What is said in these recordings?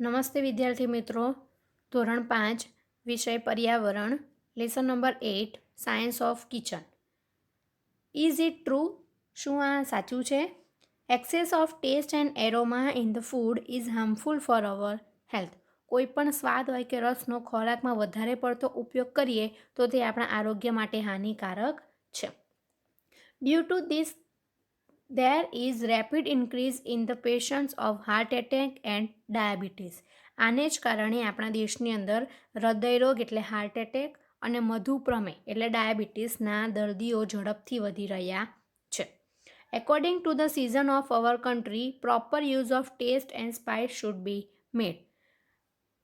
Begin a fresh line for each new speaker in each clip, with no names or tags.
નમસ્તે વિદ્યાર્થી મિત્રો. ધોરણ 5 વિષય પર્યાવરણ, lesson number 8 science of kitchen. Is it true? શું આ સાચું છે? Excess of taste and aroma in the food is harmful for our health. કોઈ પણ સ્વાદ હોય કે રસનો ખોરાકમાં વધારે પડતો ઉપયોગ કરીએ તો તે આપણા આરોગ્ય માટે હાનિકારક છે. Due to this there is rapid increase in the patients of heart attack and diabetes. આને જ કારણે આપણા દેશની અંદર હૃદયરોગ એટલે હાર્ટ એટેક અને મધુપ્રમેહ એટલે ડાયાબિટીસના દર્દીઓ ઝડપથી વધી રહ્યા છે. According to the season of our country, proper use of taste and spice should be made.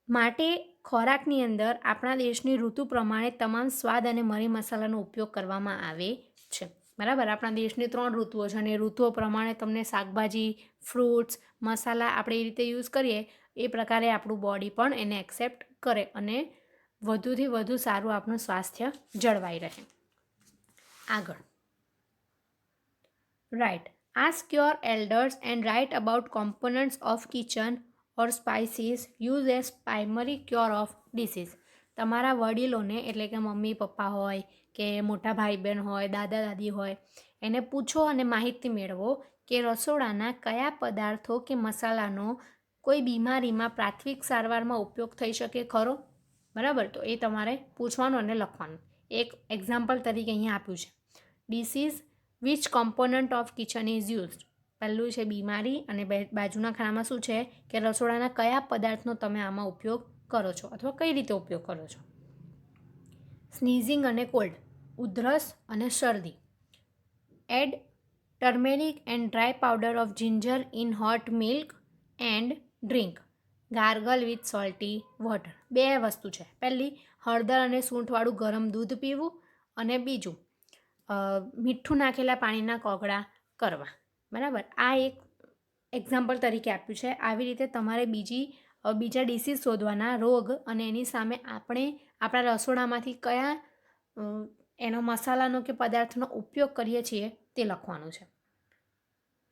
માટે ખોરાકની અંદર આપણા દેશની ઋતુ પ્રમાણે તમામ સ્વાદ અને મરી મસાલાનો ઉપયોગ કરવામાં આવે છે. બરાબર, આપણા દેશની 3 ઋતુઓ છે અને ઋતુઓ પ્રમાણે તમને શાકભાજી, ફ્રૂટ્સ, મસાલા આપણે એ રીતે યુઝ કરીએ એ પ્રકારે આપણું બોડી પણ એને એક્સેપ્ટ કરે અને વધુથી વધુ સારું આપણું સ્વાસ્થ્ય જળવાઈ રહે. આગળ, write. Ask your elders and write about components of kitchen or spices use as primary cure of diseases. તમારા વડીલોને એટલે કે મમ્મી પપ્પા હોય કે મોટા ભાઈ બહેન હોય, દાદા દાદી હોય, એને પૂછો અને માહિતી મેળવો કે રસોડાના કયા પદાર્થો કે મસાલાનો કોઈ બીમારીમાં પ્રાથમિક સારવારમાં ઉપયોગ થઈ શકે ખરો. બરાબર, તો એ તમારે પૂછવાનું અને લખવાનું. એક એક્ઝામ્પલ તરીકે અહીંયા આપ્યું છે. Disease which component of kitchen is used. પહેલું છે બીમારી અને બાજુના ખાનામાં શું છે કે રસોડાના કયા પદાર્થનો તમે આમાં ઉપયોગ કરો છો અથવા કઈ રીતે ઉપયોગ કરો છો. સ્નીઝિંગ અને કોલ્ડ, ઉધરસ અને શરદી. Add turmeric and dry powder of ginger in hot milk and drink. Gargle with salty water. 2 વસ્તુ છે. પહેલી, હળદર અને સૂંઠવાળું ગરમ દૂધ પીવું અને બીજું મીઠું નાખેલા પાણીના કોગળા કરવા. બરાબર, આ એક એક્ઝામ્પલ તરીકે આપ્યું છે. આવી રીતે તમારે બીજા ડિસીઝ શોધવાના, રોગ, અને એની સામે આપણે આપણા રસોડામાંથી કયા એનો મસાલાનો કે પદાર્થનો ઉપયોગ કરીએ છીએ તે લખવાનું છે.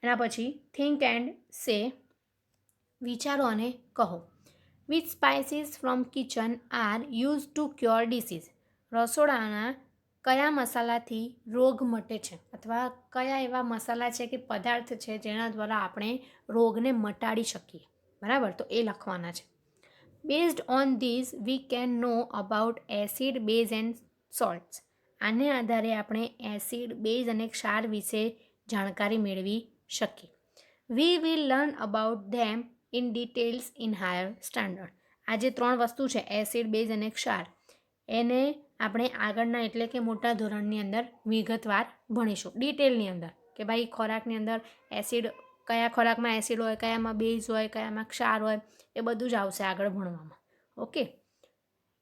એના પછી થિંક એન્ડ સે, વિચારો અને કહો. Which spices from kitchen are use to cure disease. રસોડાના કયા મસાલાથી રોગ મટે છે અથવા કયા એવા મસાલા છે કે પદાર્થ છે જેના દ્વારા આપણે રોગને મટાડી શકીએ. બરાબર, તો એ લખવાના છે. Based on these we can know about acid, base and salts. આને આધારે આપણે એસિડ, બેઝ અને ક્ષાર વિશે જાણકારી મેળવી શકીએ. We will learn about them in details in higher standard. આ જે 3 વસ્તુ છે એસિડ, બેઝ અને ક્ષાર, એને આપણે આગળના એટલે કે મોટા ધોરણની અંદર વિગતવાર ભણીશું ડિટેલની અંદર કે ભાઈ ખોરાકની અંદર એસિડ, કયા ખોરાકમાં એસિડ હોય, કયામાં બેઝ હોય, કયામાં ક્ષાર હોય, એ બધું જ આવશે આગળ ભણવામાં. Okay,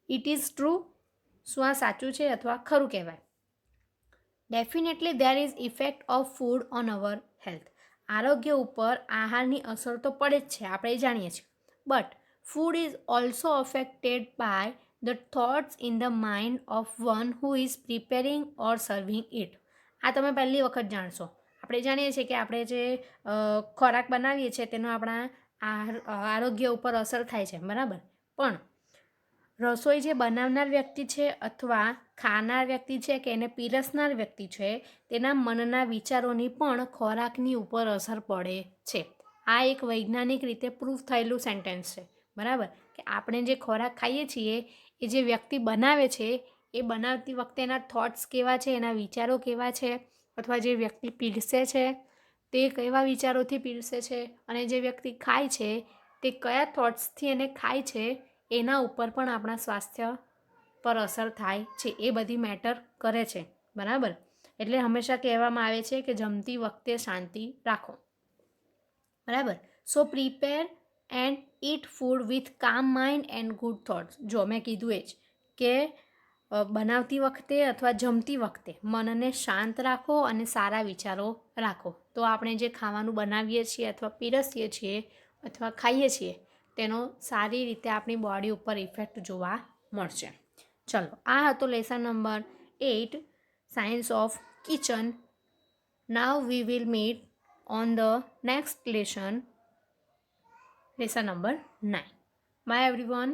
it is true. શું આ સાચું છે અથવા ખરું કહેવાય? Definitely there is effect of food on hour health. આરોગ્ય ઉપર આહારની અસર તો પડે જ છે, આપણે જાણીએ છીએ. But food is also affected by the thoughts in the mind of one who is preparing or serving it. આ તમે પહેલી વખત જાણશો. આપણે જાણીએ છીએ કે આપણે જે ખોરાક બનાવીએ છીએ તેનો આપણા આરોગ્ય ઉપર અસર થાય છે. બરાબર, પણ રસોઈ જે બનાવનાર વ્યક્તિ છે અથવા ખાનાર વ્યક્તિ છે કે એને પીરસનાર વ્યક્તિ છે તેના મનના વિચારોની પણ ખોરાકની ઉપર અસર પડે છે. આ એક વૈજ્ઞાનિક રીતે પ્રૂફ થયેલું સેન્ટેન્સ છે. બરાબર, કે આપણે જે ખોરાક ખાઈએ છીએ એ જે વ્યક્તિ બનાવે છે એ બનાવતી વખતે એના થોટ્સ કેવા છે, એના વિચારો કેવા છે, અથવા જે વ્યક્તિ પીરસે છે તે કેવા વિચારોથી પીરસે છે, અને જે વ્યક્તિ ખાય છે તે કયા થોટ્સથી એને ખાય છે, એના ઉપર પણ આપણા સ્વાસ્થ્ય પર અસર થાય છે. એ બધી મેટર કરે છે. બરાબર, એટલે હંમેશા કહેવામાં આવે છે કે જમતી વખતે શાંતિ રાખો. બરાબર, so prepare and eat food with calm mind and good thoughts. જો મેં કીધું એ જ કે બનાવતી વખતે અથવા જમતી વખતે મનને શાંત રાખો અને સારા વિચારો રાખો, તો આપણે જે ખાવાનું બનાવીએ છીએ અથવા પીરસીએ છીએ અથવા ખાઈએ છીએ તેનો સારી રીતે આપણી બોડી ઉપર ઇફેક્ટ જોવા મળશે. ચલો, આ હતો lesson number 8 science of kitchen. Now we will meet on the next lesson number 9. By everyone.